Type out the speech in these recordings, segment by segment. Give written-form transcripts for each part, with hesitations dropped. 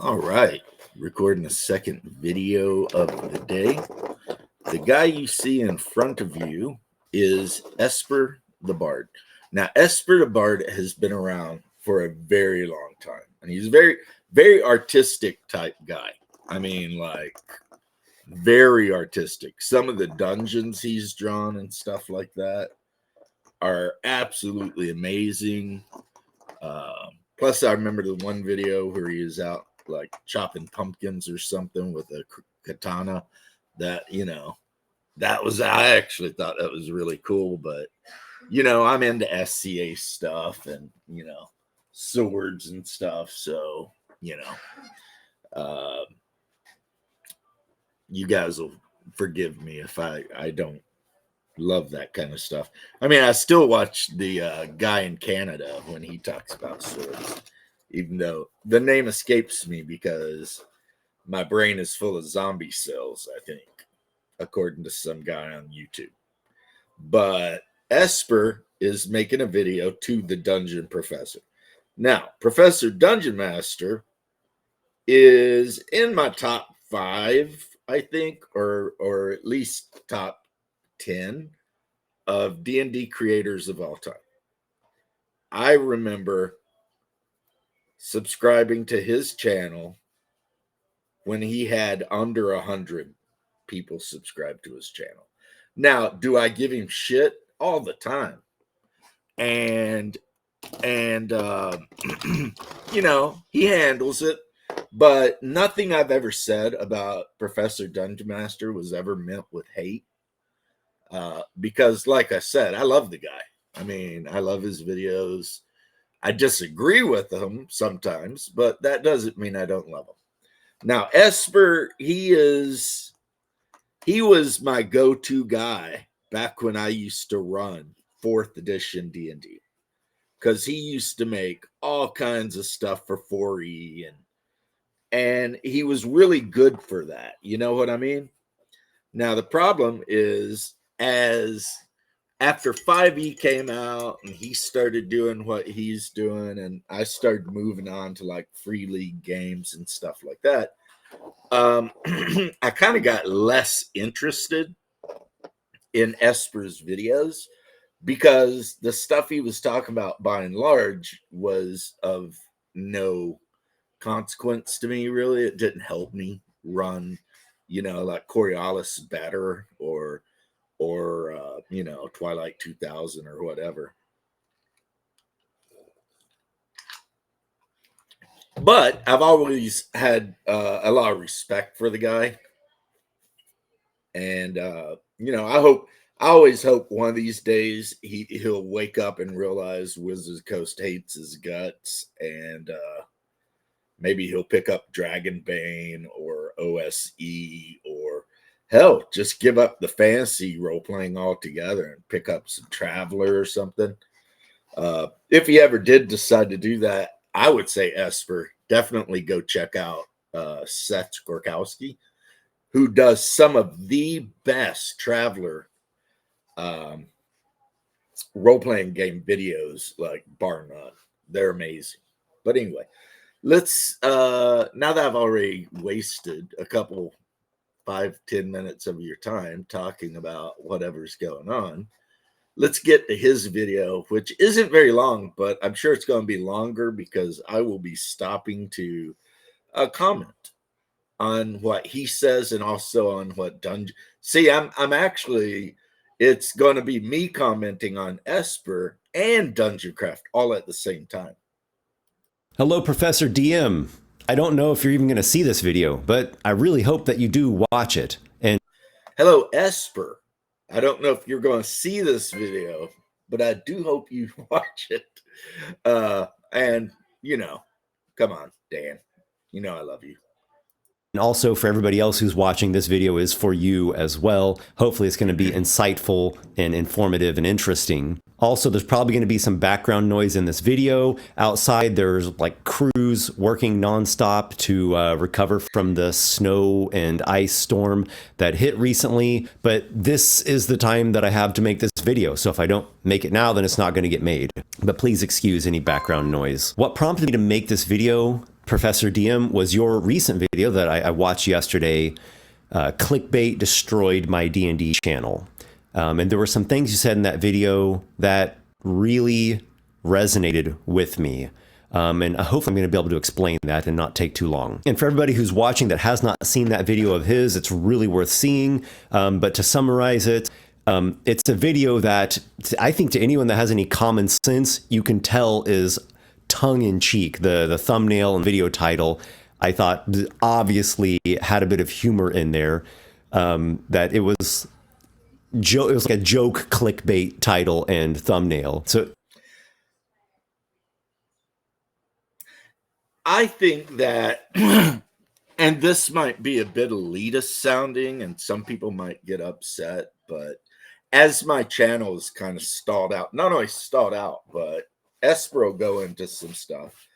All right, recording the second video of the day. The guy you see in front of you is Esper the Bard. Now, Esper the Bard has been around for a very long time, and he's a very artistic type guy. I mean, like, very artistic. Some of the dungeons he's drawn and stuff like that are absolutely amazing. Plus, I remember the one video where he was out like chopping pumpkins or something with a katana. That I actually thought that was really cool. But I'm into SCA stuff and swords and stuff. So uh, you guys will forgive me if I don't love that kind of stuff. I mean, I still watch the guy in Canada when he talks about swords, even though the name escapes me because my brain is full of zombie cells, I think, according to some guy on YouTube. But Esper is making a video to the Dungeon Professor. Now, Professor Dungeon Master is in my top 5, I think, or at least top 10 of D&D creators of all time. I remember subscribing to his channel when he had under 100 people subscribe to his channel. Now, do I give him shit all the time? And he handles it, but nothing I've ever said about Professor Dungeon Master was ever meant with hate. Because like I said, I love the guy. I mean, I love his videos. I disagree with him sometimes, but that doesn't mean I don't love him. Now, Esper, he was my go-to guy back when I used to run 4th edition D&D, because he used to make all kinds of stuff for 4E, and he was really good for that. You know what I mean? Now, the problem is, as after 5E came out and he started doing what he's doing, and I started moving on to like free league games and stuff like that, I kind of got less interested in Esper's videos, because the stuff he was talking about by and large was of no consequence to me, really. It didn't help me run, like Coriolis better, or Twilight 2000 or whatever. But I've always had a lot of respect for the guy, and I always hope one of these days he'll wake up and realize Wizards of the Coast hates his guts, and maybe he'll pick up Dragonbane or OSE, or hell, just give up the fantasy role playing altogether and pick up some Traveler or something. If he ever did decide to do that, I would say Esper, definitely go check out Seth Gorkowski, who does some of the best Traveler role-playing game videos, like bar none. They're amazing. But anyway, let's now that I've already wasted a couple 5-10 minutes of your time talking about whatever's going on, let's get to his video, which isn't very long, but I'm sure it's going to be longer because I will be stopping to comment on what he says and also on what Dungeon. See, I'm actually, it's going to be me commenting on Esper and Dungeon Craft all at the same time. Hello, Professor DM. I don't know if you're even going to see this video, but I really hope that you do watch it. And hello, Esper. I don't know if you're going to see this video, but I do hope you watch it. And, come on, Dan. I love you. And also, for everybody else who's watching, this video is for you as well. Hopefully it's going to be insightful and informative and interesting. Also, there's probably going to be some background noise in this video. Outside, there's like crews working nonstop to recover from the snow and ice storm that hit recently. But this is the time that I have to make this video. So if I don't make it now, then it's not going to get made. But please excuse any background noise. What prompted me to make this video Professor DM, was your recent video that I watched yesterday. Clickbait destroyed my D&D channel. And there were some things you said in that video that really resonated with me. And hopefully I'm going to be able to explain that and not take too long. And for everybody who's watching that has not seen that video of his, it's really worth seeing. But to summarize it, it's a video that I think to anyone that has any common sense, you can tell is tongue-in-cheek. The thumbnail and video title, I thought obviously had a bit of humor in there. That it was like a joke clickbait title and thumbnail. So I think that, and this might be a bit elitist sounding, and some people might get upset, but as my channel is kind of stalled out, not only stalled out, but Esper will go into some stuff.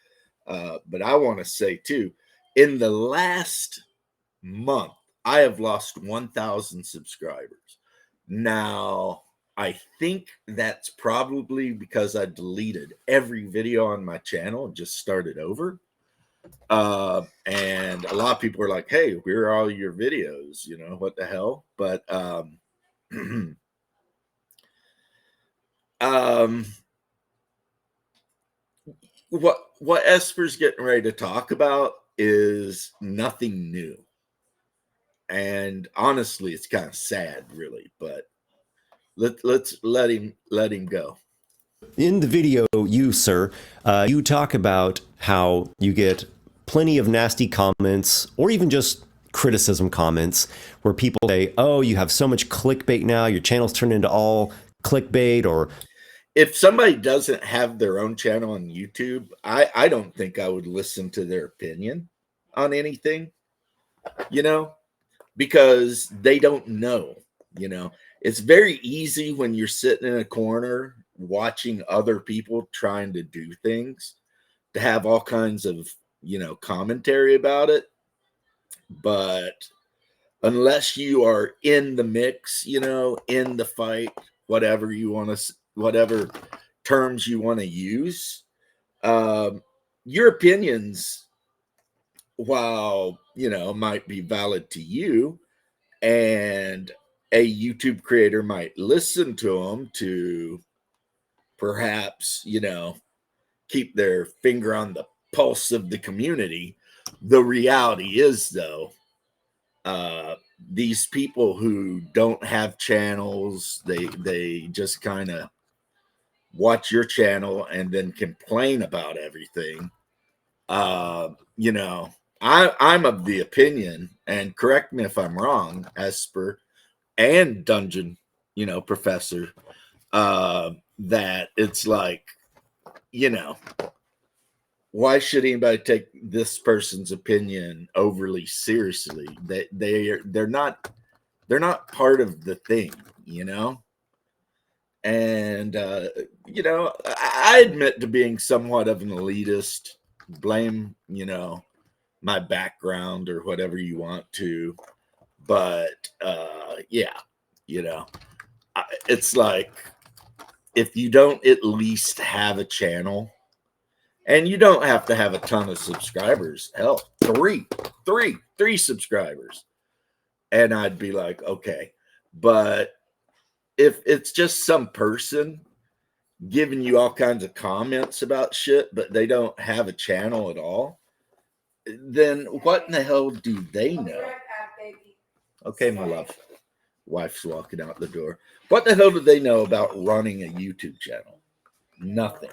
But I want to say too, in the last month, I have lost 1,000 subscribers. Now, I think that's probably because I deleted every video on my channel and just started over. And a lot of people are like, hey, where are all your videos? You know, what the hell? But what Esper's getting ready to talk about is nothing new. And honestly, it's kind of sad, really, but let's let him go. in the video, you, sir, you talk about how you get plenty of nasty comments or even just criticism comments where people say, oh, you have so much clickbait now, your channel's turned into all clickbait. Or if somebody doesn't have their own channel on YouTube, I don't think I would listen to their opinion on anything, you know, because they don't know, you know. It's very easy when you're sitting in a corner watching other people trying to do things to have all kinds of, you know, commentary about it. But unless you are in the mix, you know, in the fight, whatever you want to, whatever terms you want to use, your opinions, while, you know, might be valid to you, and a YouTube creator might listen to them to perhaps, you know, keep their finger on the pulse of the community. The reality is, though, these people who don't have channels, they just kind of watch your channel and then complain about everything. You know, I'm of the opinion, and correct me if I'm wrong, Esper and Dungeon, you know, Professor, that it's like, you know, why should anybody take this person's opinion overly seriously? They're not part of the thing, you know. And you know, I admit to being somewhat of an elitist. Blame, you know, my background or whatever you want to, but yeah, you know, it's like, if you don't at least have a channel, and you don't have to have a ton of subscribers, hell, three subscribers, and I'd be like, okay. But if it's just some person giving you all kinds of comments about shit, but they don't have a channel at all, then what in the hell do they know? Okay, my love. Wife's walking out the door. What the hell do they know about running a YouTube channel? Nothing.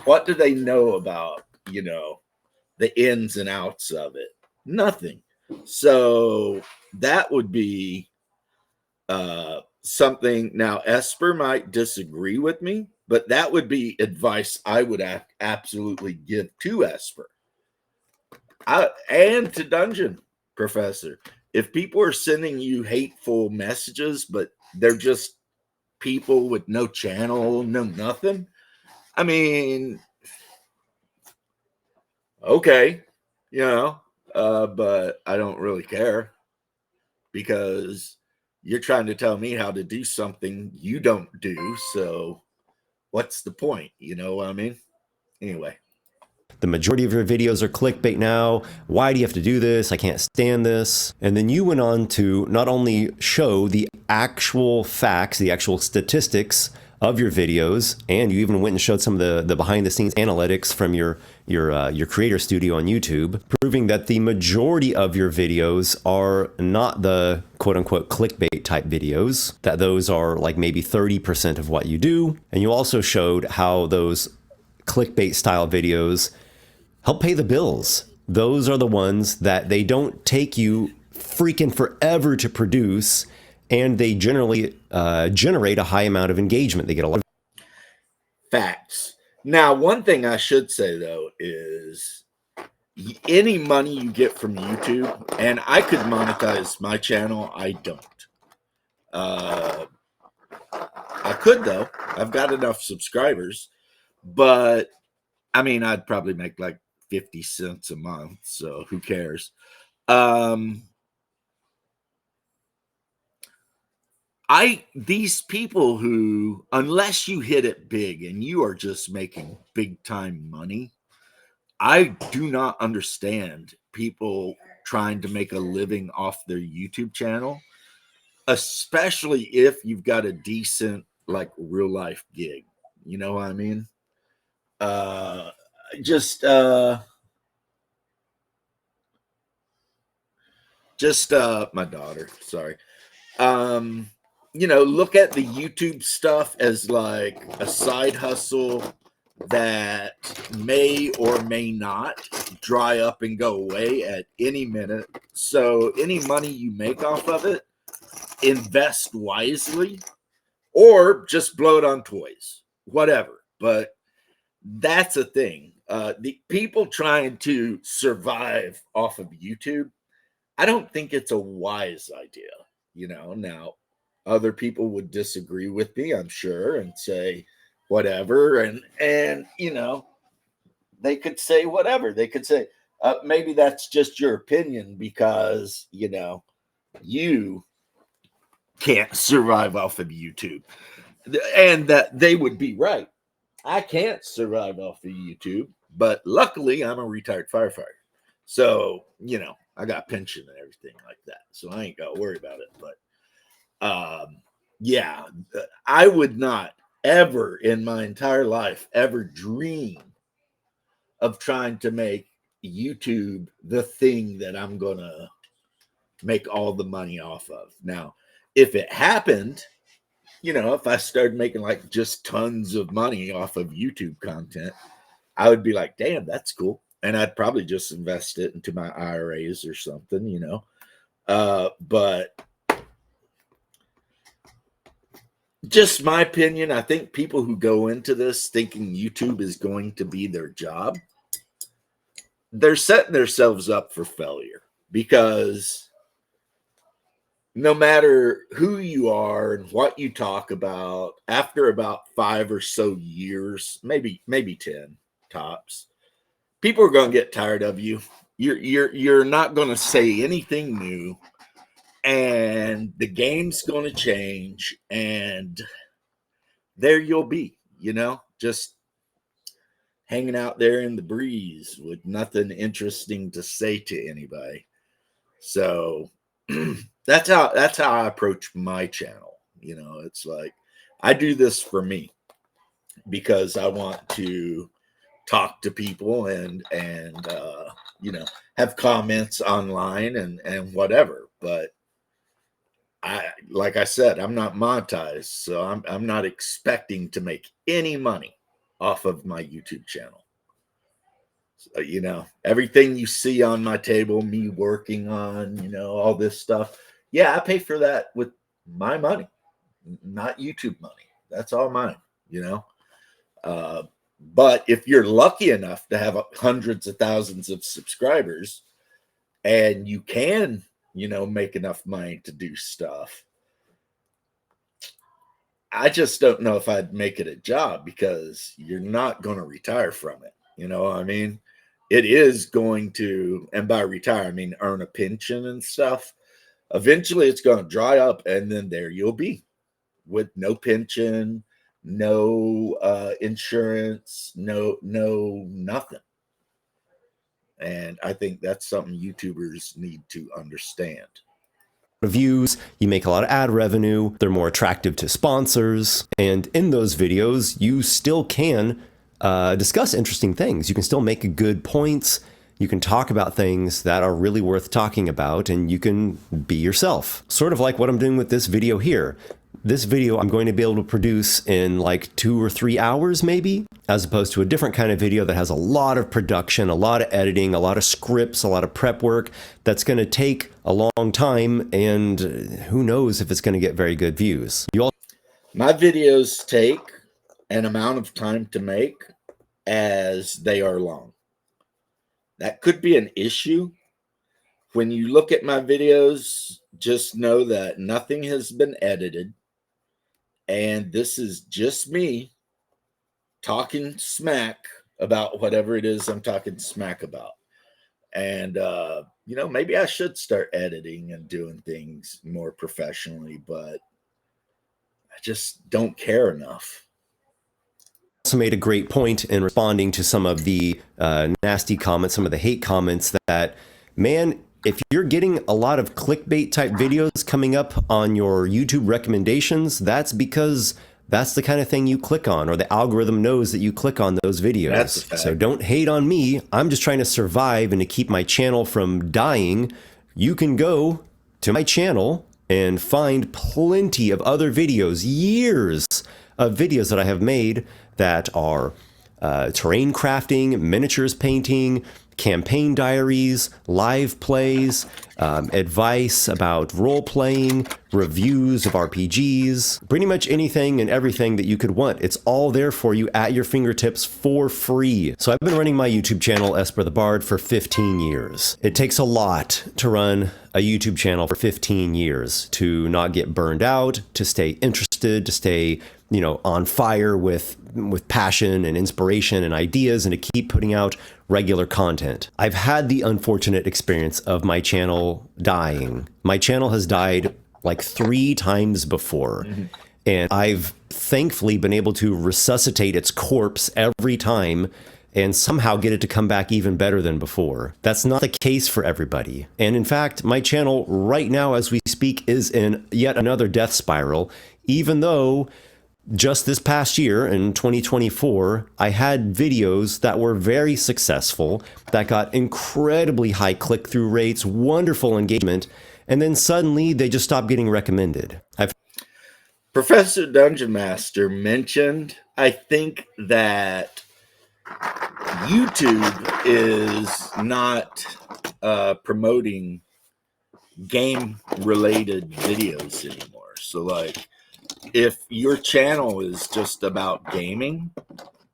What do they know about, you know, the ins and outs of it? Nothing. So that would be something. Now, Esper might disagree with me, but that would be advice I would absolutely give to Esper and to Dungeon Professor. If people are sending you hateful messages, but they're just people with no channel, no nothing, I mean, okay, you know, but I don't really care, because you're trying to tell me how to do something you don't do. So what's the point? You know what I mean? Anyway. The majority of your videos are clickbait now. Why do you have to do this? I can't stand this. And then you went on to not only show the actual facts, the actual statistics of your videos, and you even went and showed some of the behind the scenes analytics from your creator studio on YouTube, proving that the majority of your videos are not the quote unquote clickbait type videos, that those are like maybe 30% of what you do. And you also showed how those clickbait style videos help pay the bills. Those are the ones that they don't take you freaking forever to produce, and they generally generate a high amount of engagement. They get a lot of facts. Now, one thing I should say though is any money you get from YouTube, and I could monetize my channel, I don't. I could though. I've got enough subscribers, but I mean, I'd probably make like 50 cents a month, so who cares? These people who, unless you hit it big and you are just making big time money, I do not understand people trying to make a living off their YouTube channel, especially if you've got a decent like real life gig. You know what I mean? Just my daughter, sorry. Look at the YouTube stuff as like a side hustle that may or may not dry up and go away at any minute. So any money you make off of it, invest wisely or just blow it on toys, whatever. But that's a thing. The people trying to survive off of YouTube, I don't think it's a wise idea. Now other people would disagree with me, I'm sure, and say whatever. And they could say whatever. They could say, maybe that's just your opinion because, you can't survive off of YouTube. And that they would be right. I can't survive off of YouTube, but luckily I'm a retired firefighter. So, I got pension and everything like that. So I ain't got to worry about it. But yeah, I would not ever in my entire life ever dream of trying to make YouTube the thing that I'm going to make all the money off of. Now, if it happened, if I started making like just tons of money off of YouTube content, I would be like, damn, that's cool. And I'd probably just invest it into my IRAs or something, but just my opinion, I think people who go into this thinking YouTube is going to be their job, they're setting themselves up for failure, because no matter who you are and what you talk about, after about 5 or so years, maybe 10 tops, people are going to get tired of you. You're not going to say anything new, and the game's going to change, and there you'll be, just hanging out there in the breeze with nothing interesting to say to anybody. So that's how I approach my channel. It's like I do this for me because I want to talk to people and have comments online and whatever. But like I said, I'm not monetized, so I'm not expecting to make any money off of my YouTube channel. So, everything you see on my table, me working on, all this stuff. Yeah, I pay for that with my money, not YouTube money. That's all mine, But if you're lucky enough to have hundreds of thousands of subscribers and you can, make enough money to do stuff, I just don't know if I'd make it a job, because you're not going to retire from it. You know what I mean? It is going to, and by retire, I mean earn a pension and stuff. Eventually it's going to dry up, and then there you'll be with no pension, no insurance, no nothing. And I think that's something YouTubers need to understand. Views, you make a lot of ad revenue, they're more attractive to sponsors, and in those videos you still can discuss interesting things. You can still make good points, you can talk about things that are really worth talking about, and you can be yourself. Sort of like what I'm doing with this video here. This video I'm going to be able to produce in like 2 or 3 hours maybe, as opposed to a different kind of video that has a lot of production, a lot of editing, a lot of scripts, a lot of prep work that's going to take a long time, and who knows if it's going to get very good views. My videos take an amount of time to make as they are long. That could be an issue. When you look at my videos, just know that nothing has been edited. And this is just me talking smack about whatever it is I'm talking smack about. And, maybe I should start editing and doing things more professionally, but I just don't care enough. Also made a great point in responding to some of the nasty comments, some of the hate comments that, man, if you're getting a lot of clickbait type videos coming up on your YouTube recommendations, that's because that's the kind of thing you click on, or the algorithm knows that you click on those videos. So don't hate on me. I'm just trying to survive and to keep my channel from dying. You can go to my channel and find plenty of other videos, years of videos that I have made that are terrain crafting, miniatures painting, campaign diaries, live plays, advice about role-playing, reviews of RPGs, pretty much anything and everything that you could want. It's all there for you at your fingertips for free. So I've been running my YouTube channel, Esper the Bard, for 15 years. It takes a lot to run a YouTube channel for 15 years, to not get burned out, to stay interested, to stay, on fire with passion and inspiration and ideas, and to keep putting out regular content. I've had the unfortunate experience of my channel dying. My channel has died like 3 times before. And I've thankfully been able to resuscitate its corpse every time and somehow get it to come back even better than before. That's not the case for everybody. And in fact, my channel right now as we speak is in yet another death spiral, even though just this past year in 2024, I had videos that were very successful, that got incredibly high click-through rates, wonderful engagement, and then suddenly they just stopped getting recommended. Professor Dungeon Master mentioned, I think, that YouTube is not promoting game-related videos anymore. So, like, if your channel is just about gaming,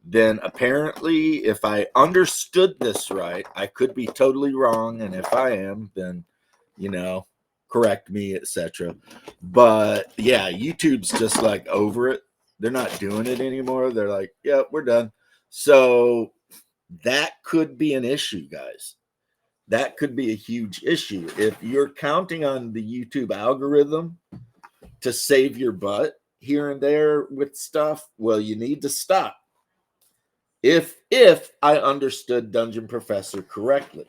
then apparently, if I understood this right, I could be totally wrong, and if I am, then, correct me, etc. But yeah, YouTube's just like over it. They're not doing it anymore. They're like, yeah, we're done. So that could be an issue, guys. That could be a huge issue. If you're counting on the YouTube algorithm to save your butt here and there with stuff, well, you need to stop. If I understood Dungeon Professor correctly,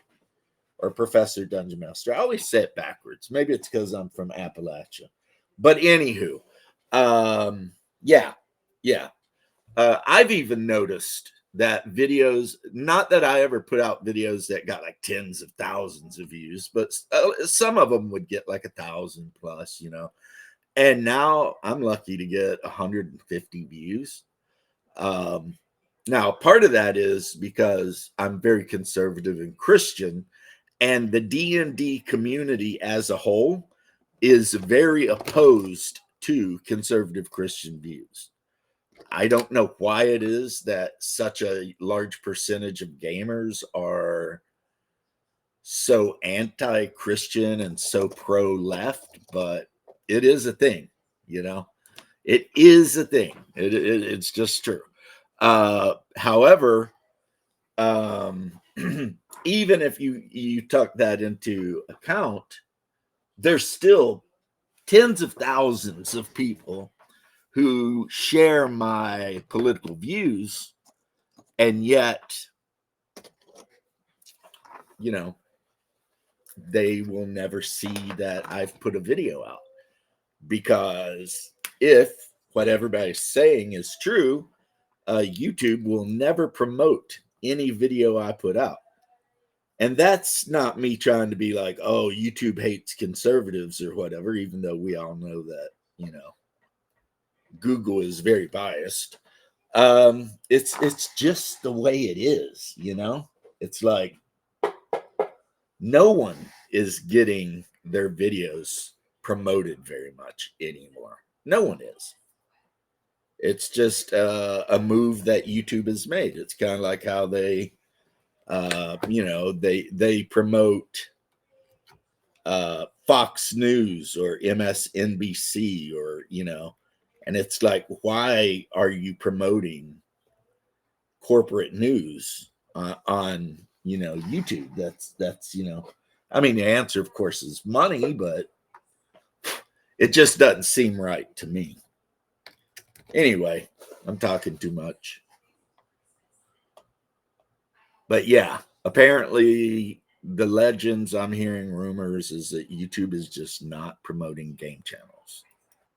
or Professor Dungeon Master, I always say it backwards. Maybe it's because I'm from Appalachia. But anywho, yeah. I've even noticed that videos, not that I ever put out videos that got like tens of thousands of views, but some of them would get like 1,000 plus, And now I'm lucky to get 150 views. Now, part of that is because I'm very conservative and Christian, and the D&D community as a whole is very opposed to conservative Christian views. I don't know why it is that such a large percentage of gamers are so anti-Christian and so pro-left, but it is a thing, It is a thing. It's just true. However, even if you tuck that into account, there's still tens of thousands of people who share my political views, and yet you know, they will never see that I've put a video out. Because if what everybody's saying is true, YouTube will never promote any video I put out. And that's not me trying to be like, oh, YouTube hates conservatives or whatever, even though we all know that, Google is very biased. It's just the way it is, It's like no one is getting their videos promoted very much anymore. No one is. It's just a move that YouTube has made. It's kind of like how they, they promote Fox News or MSNBC or, and it's like, why are you promoting corporate news on, YouTube? That's, I mean, the answer, of course, is money, but it just doesn't seem right to me. Anyway, I'm talking too much. But yeah, apparently the legends I'm hearing rumors is that YouTube is just not promoting game channels.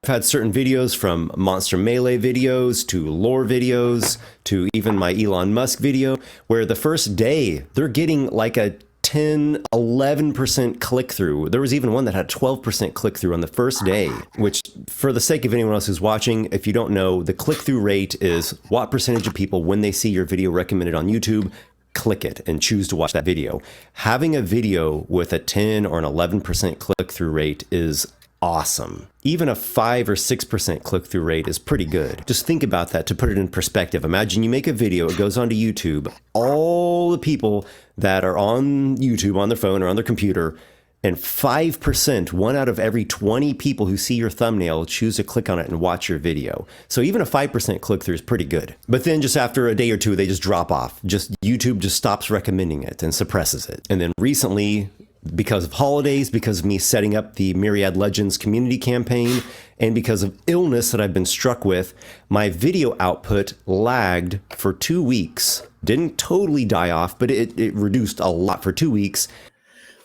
I've had certain videos, from Monster Melee videos to lore videos to even my Elon Musk video, where the first day they're getting like a 10, 11% click-through. There was even one that had 12% click-through on the first day, which, for the sake of anyone else who's watching, if you don't know, the click-through rate is what percentage of people, when they see your video recommended on YouTube, click it and choose to watch that video. Having a video with a 10 or an 11% click-through rate is awesome. Even a 5 or 6% click-through rate is pretty good. Just think about that to put it in perspective. Imagine you make a video, it goes onto YouTube, all the people that are on YouTube on their phone or on their computer, and 5%, 1 out of every 20 people who see your thumbnail, choose to click on it and watch your video. So even a 5% click-through is pretty good. But then just after a day or two, they just drop off. YouTube just stops recommending it and suppresses it. And then recently, because of holidays, because of me setting up the Myriad Legends community campaign, and because of illness that I've been struck with, my video output lagged for 2 weeks. Didn't totally die off, but it reduced a lot for 2 weeks.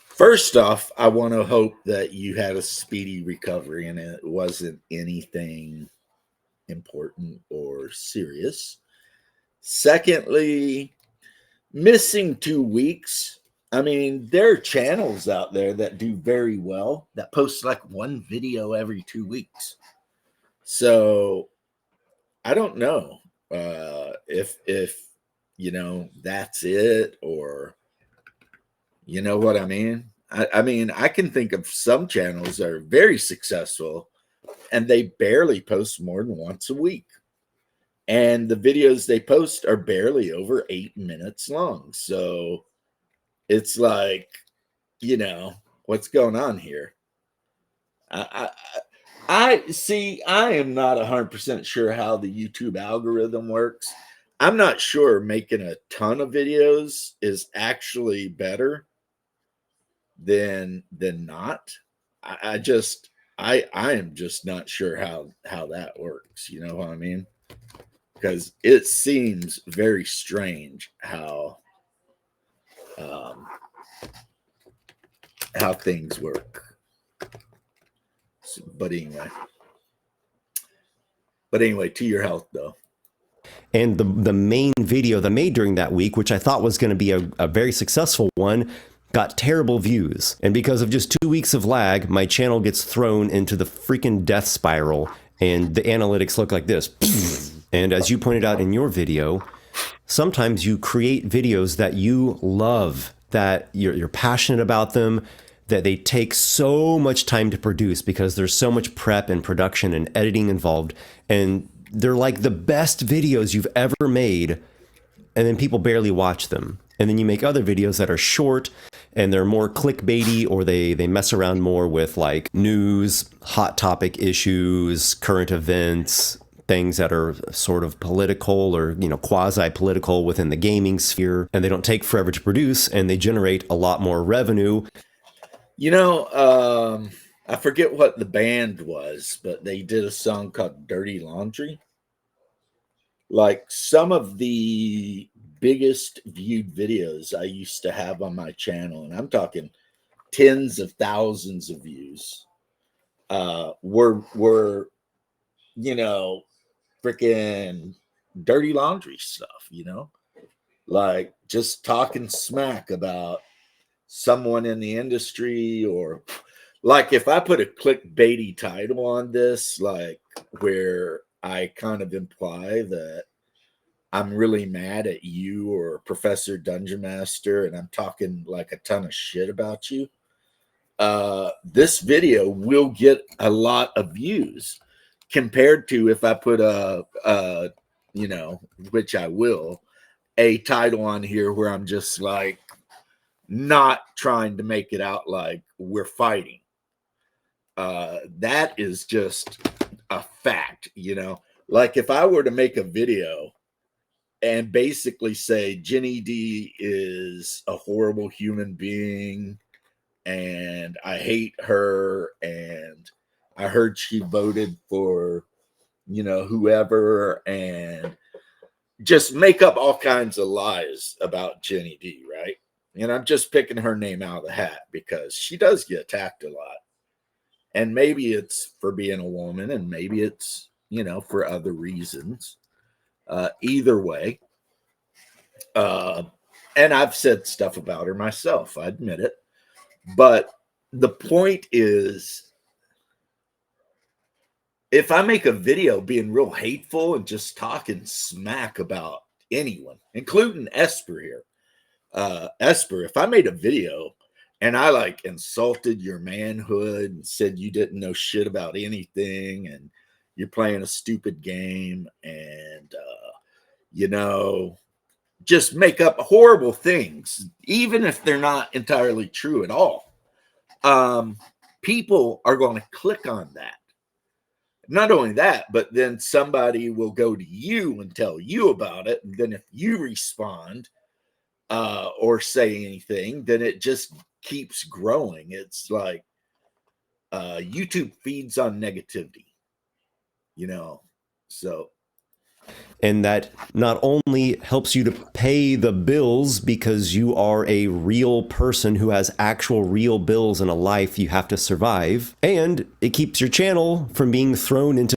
First off, I want to hope that you had a speedy recovery and it wasn't anything important or serious. Secondly, missing 2 weeks. I mean, there are channels out there that do very well that post like one video every 2 weeks. So I don't know if that's it, or you know what I mean? I mean, I can think of some channels that are very successful and they barely post more than once a week. And the videos they post are barely over 8 minutes long. So it's like, what's going on here? I see, I am not 100% sure how the YouTube algorithm works. I'm not sure making a ton of videos is actually better than not. I am just not sure how that works. You know what I mean? Because it seems very strange how things work. But anyway, to your health though. And the main video that I made during that week, which I thought was going to be a very successful one, got terrible views. And because of just 2 weeks of lag, my channel gets thrown into the freaking death spiral, and the analytics look like this. And as you pointed out in your video, sometimes you create videos that you love, that you're passionate about them, that they take so much time to produce because there's so much prep and production and editing involved, and they're like the best videos you've ever made, and then people barely watch them. And then you make other videos that are short and they're more clickbaity, or they mess around more with like news, hot topic issues, current events, things that are sort of political or, quasi-political within the gaming sphere, and they don't take forever to produce, and they generate a lot more revenue. I forget what the band was, but they did a song called Dirty Laundry. Like, some of the biggest viewed videos I used to have on my channel, and I'm talking tens of thousands of views, were freaking dirty laundry stuff, like just talking smack about someone in the industry, or like if I put a clickbaity title on this, like where I kind of imply that I'm really mad at you or Professor Dungeon Master and I'm talking like a ton of shit about you, this video will get a lot of views compared to if I put which I will, a title on here where I'm just like not trying to make it out like we're fighting. That is just a fact, like if I were to make a video and basically say Jenny D is a horrible human being and I hate her, and I heard she voted for whoever, and just make up all kinds of lies about Jenny D, right? And I'm just picking her name out of the hat because she does get attacked a lot. And maybe it's for being a woman, and maybe it's, for other reasons. Either way. And I've said stuff about her myself, I admit it. But the point is, if I make a video being real hateful and just talking smack about anyone, including Esper here, Esper, if I made a video and I like insulted your manhood and said you didn't know shit about anything and you're playing a stupid game and, just make up horrible things, even if they're not entirely true at all, people are going to click on that. Not only that, but then somebody will go to you and tell you about it. And then if you respond or say anything, then it just keeps growing. It's like YouTube feeds on negativity, so. And that not only helps you to pay the bills because you are a real person who has actual real bills and a life you have to survive, and it keeps your channel from being thrown into.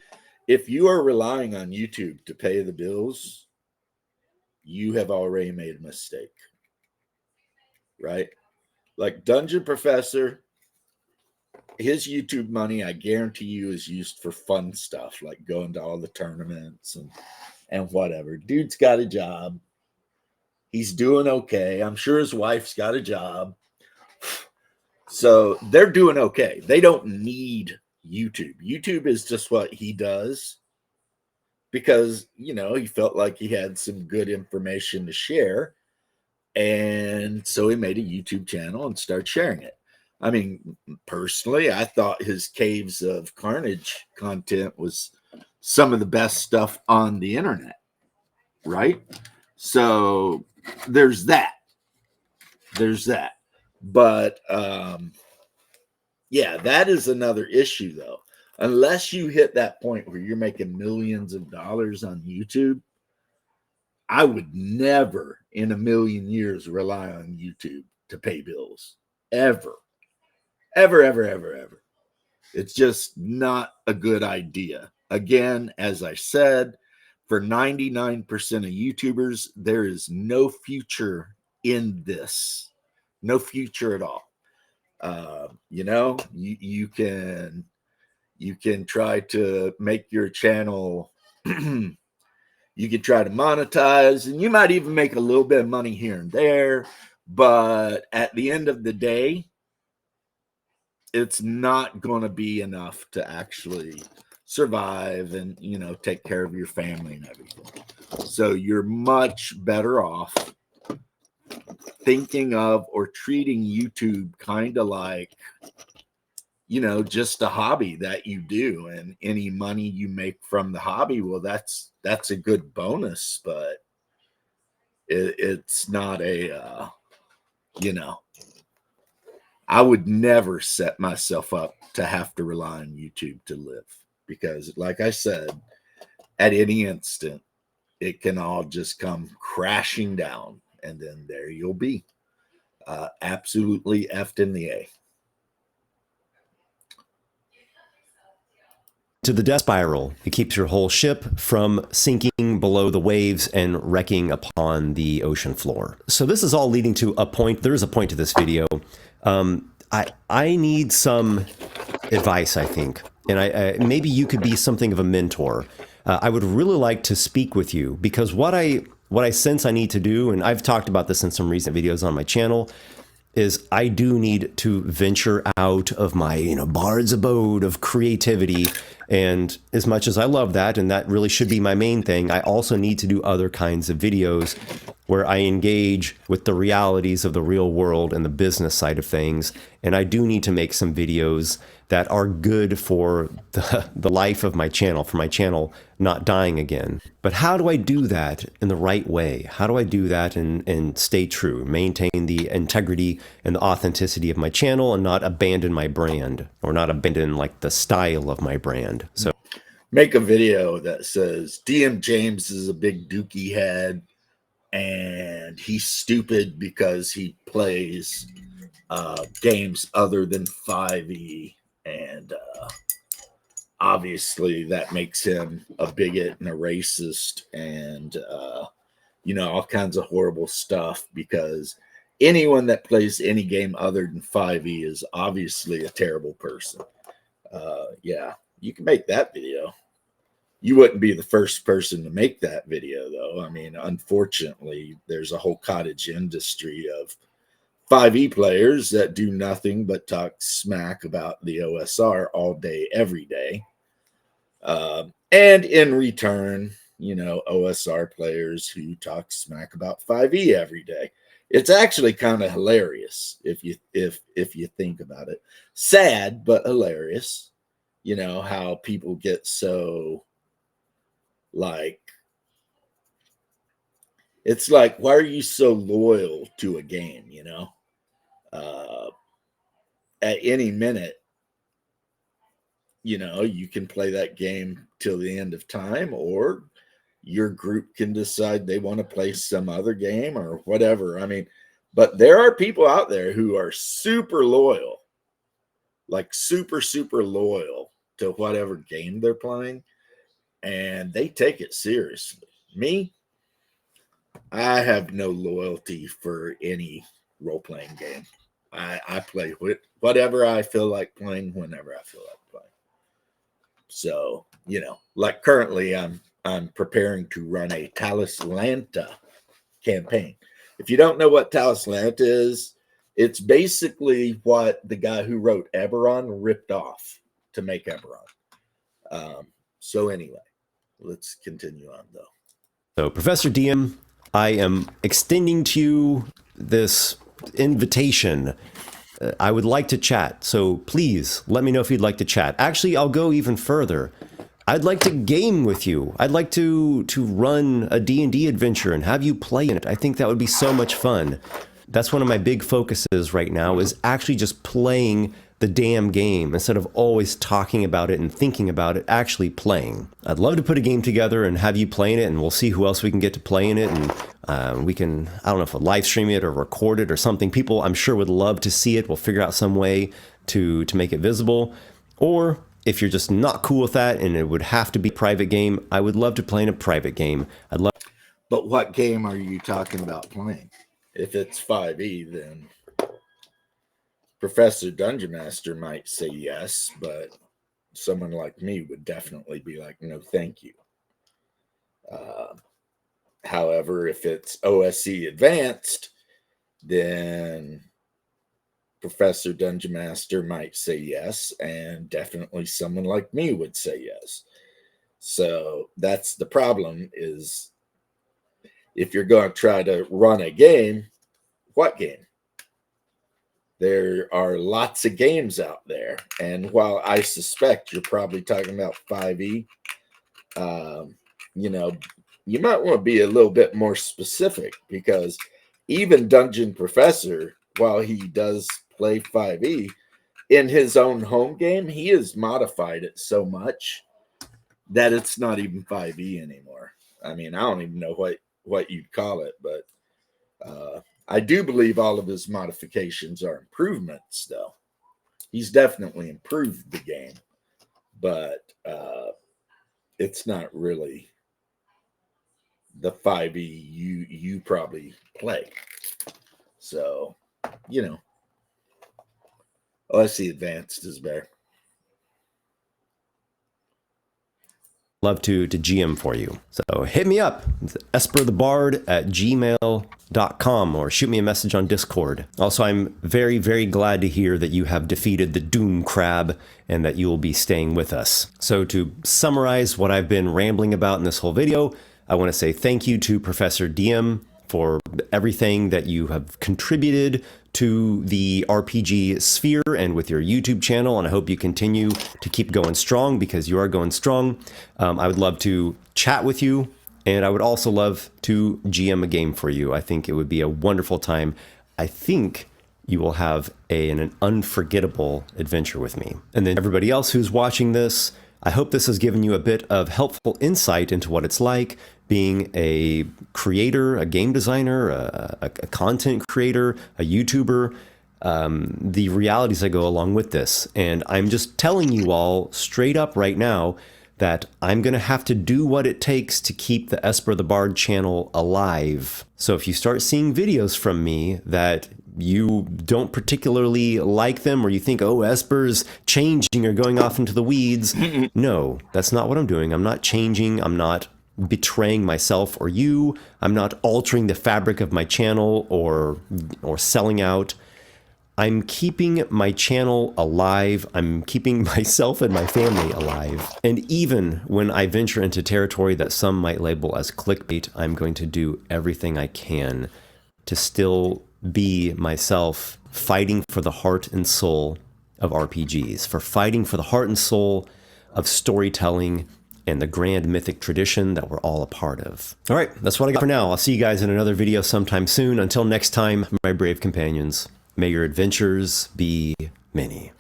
If you are relying on YouTube to pay the bills, you have already made a mistake, right? Like Dungeon Professor, his YouTube money, I guarantee you, is used for fun stuff, like going to all the tournaments and whatever. Dude's got a job. He's doing okay. I'm sure his wife's got a job. So they're doing okay. They don't need YouTube. YouTube is just what he does because, he felt like he had some good information to share. And so he made a YouTube channel and started sharing it. I mean, personally, I thought his Caves of Carnage content was some of the best stuff on the internet, right? So there's that. But yeah, that is another issue, though. Unless you hit that point where you're making millions of dollars on YouTube, I would never in a million years rely on YouTube to pay bills. Ever. It's just not a good idea. Again, as I said, for 99% of YouTubers, there is no future in this. No future at all. You can try to make your channel you can try to monetize, and you might even make a little bit of money here and there, but at the end of the day, it's not going to be enough to actually survive and, take care of your family and everything. So you're much better off thinking of or treating YouTube kind of like, just a hobby that you do, and any money you make from the hobby, well, that's a good bonus, but it's not a, I would never set myself up to have to rely on YouTube to live because, like I said, at any instant, it can all just come crashing down, and then there you'll be, absolutely effed in the A. To the death spiral. It keeps your whole ship from sinking below the waves and wrecking upon the ocean floor. So this is all leading to a point. There is a point to this video. I need some advice, I think, and maybe you could be something of a mentor. I would really like to speak with you, because what I sense I need to do, and I've talked about this in some recent videos on my channel, is I do need to venture out of my, bard's abode of creativity. And as much as I love that, and that really should be my main thing, I also need to do other kinds of videos where I engage with the realities of the real world and the business side of things. And I do need to make some videos that are good for the life of my channel, for my channel not dying again. But how do I do that in the right way? How do I do that and stay true, maintain the integrity and the authenticity of my channel, and not abandon my brand, or not abandon like the style of my brand? So make a video that says DM James is a big dookie head and he's stupid because he plays games other than 5e, and obviously that makes him a bigot and a racist, and all kinds of horrible stuff, because anyone that plays any game other than 5e is obviously a terrible person. Yeah, you can make that video. You wouldn't be the first person to make that video, though. I mean, unfortunately, there's a whole cottage industry of 5e players that do nothing but talk smack about the OSR all day, every day. And in return, OSR players who talk smack about 5e every day. It's actually kind of hilarious if you think about it. Sad, but hilarious. How people get so, like, it's like, why are you so loyal to a game? At any minute, you can play that game till the end of time, or your group can decide they want to play some other game or whatever. I mean, but there are people out there who are super loyal, like super, super loyal to whatever game they're playing, and they take it seriously. Me, I have no loyalty for any role-playing game. I play whatever I feel like playing whenever I feel like playing. So, like currently I'm preparing to run a Talislanta campaign. If you don't know what Talislanta is, it's basically what the guy who wrote Eberron ripped off to make Eberron. So anyway, let's continue on, though. So, Professor DM, I am extending to you this invitation. I would like to chat, so please let me know if you'd like to chat. Actually, I'll go even further. I'd like to game with you. I'd like to run a D&D adventure and have you play in it. I think that would be so much fun. That's one of my big focuses right now, is actually just playing the damn game instead of always talking about it and thinking about it, actually playing. I'd love to put a game together and have you playing it, and we'll see who else we can get to play in it, and we can, I don't know if we'll live stream it or record it or something. People, I'm sure, would love to see it. We'll figure out some way to make it visible. Or if you're just not cool with that and it would have to be a private game, I would love to play in a private game. But what game are you talking about playing? If it's 5e, then Professor Dungeon Master might say yes, but someone like me would definitely be like, no, thank you. However, if it's OSE Advanced, then Professor Dungeon Master might say yes, and definitely someone like me would say yes. So that's the problem, is if you're going to try to run a game, what game? There are lots of games out there. And while I suspect you're probably talking about 5e, you might want to be a little bit more specific, because even Dungeon Professor, while he does play 5e, in his own home game, he has modified it so much that it's not even 5e anymore. I mean, I don't even know what you'd call it, but I do believe all of his modifications are improvements, though. He's definitely improved the game, but it's not really the 5e you probably play. So, you know, I see advanced is better. Love to GM for you. So hit me up. It's esperthebard@gmail.com or shoot me a message on Discord. Also, I'm very, very glad to hear that you have defeated the Doom Crab and that you will be staying with us. So to summarize what I've been rambling about in this whole video, I want to say thank you to Professor DM for everything that you have contributed to the RPG sphere and with your YouTube channel, and I hope you continue to keep going strong because you are going strong. I would love to chat with you, and I would also love to GM a game for you. I think it would be a wonderful time. I think you will have an unforgettable adventure with me. And then everybody else who's watching this, I hope this has given you a bit of helpful insight into what it's like being a creator, a game designer, a content creator, a YouTuber, the realities that go along with this. And I'm just telling you all straight up right now that I'm going to have to do what it takes to keep the Esper the Bard channel alive. So if you start seeing videos from me that you don't particularly like them, or you think, oh, Esper's changing or going off into the weeds. No, that's not what I'm doing. I'm not changing. I'm not betraying myself or you. I'm not altering the fabric of my channel or selling out. I'm keeping my channel alive. I'm keeping myself and my family alive. And even when I venture into territory that some might label as clickbait, I'm going to do everything I can to still be myself, fighting for the heart and soul of RPGs, for fighting for the heart and soul of storytelling and the grand mythic tradition that we're all a part of. All right, that's what I got for now. I'll see you guys in another video sometime soon. Until next time, my brave companions, may your adventures be many.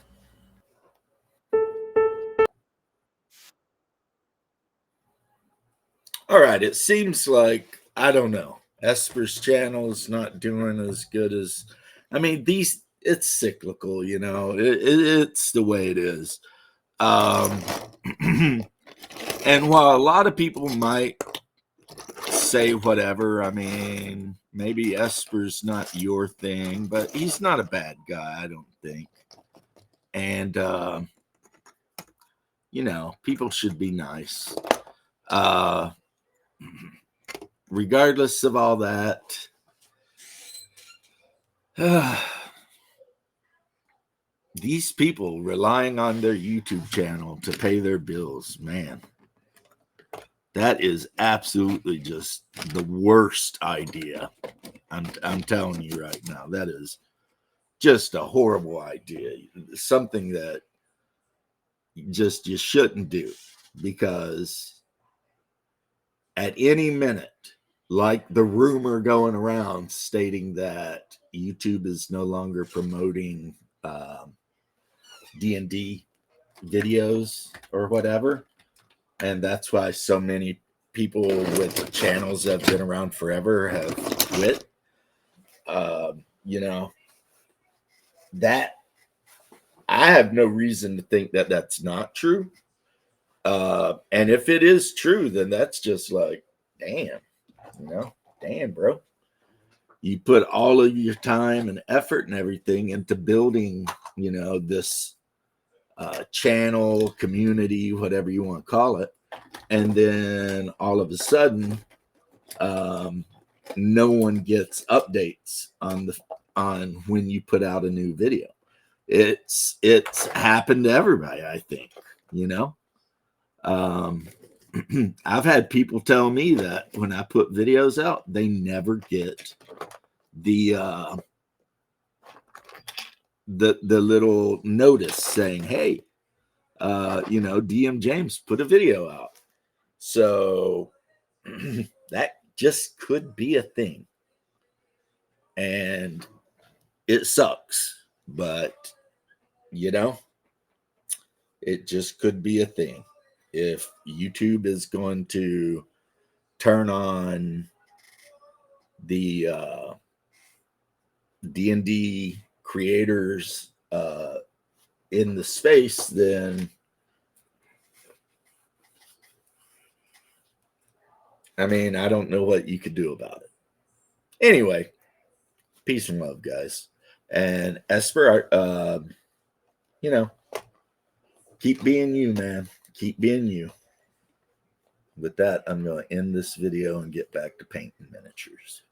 All right, it seems like, I don't know, Esper's channel is not doing as good as, I mean, it's cyclical, you know, it's the way it is. And while a lot of people might say whatever, I mean, maybe Esper's not your thing, but he's not a bad guy, I don't think. And, you know, people should be nice. Regardless of all that, these people relying on their YouTube channel to pay their bills, man, that is absolutely just the worst idea. I'm telling you right now, that is just a horrible idea. Something that you shouldn't do, because at any minute, like the rumor going around stating that YouTube is no longer promoting D&D videos or whatever, and that's why so many people with channels that have been around forever have quit. You know, that I have no reason to think that that's not true. And if it is true, then that's just like, damn, you know, damn, bro. You put all of your time and effort and everything into building, you know, this channel, community, whatever you want to call it. And then all of a sudden, no one gets updates on when you put out a new video. It's happened to everybody, I think, you know. I've had people tell me that when I put videos out, they never get the little notice saying, hey, you know, DM James put a video out. So that just could be a thing. And it sucks, but you know, it just could be a thing. If YouTube is going to turn on the D&D creators in the space, then I mean, I don't know what you could do about it. Anyway, peace and love, guys. And Esper, you know, keep being you, man. Keep being you. With that, I'm going to end this video and get back to painting miniatures.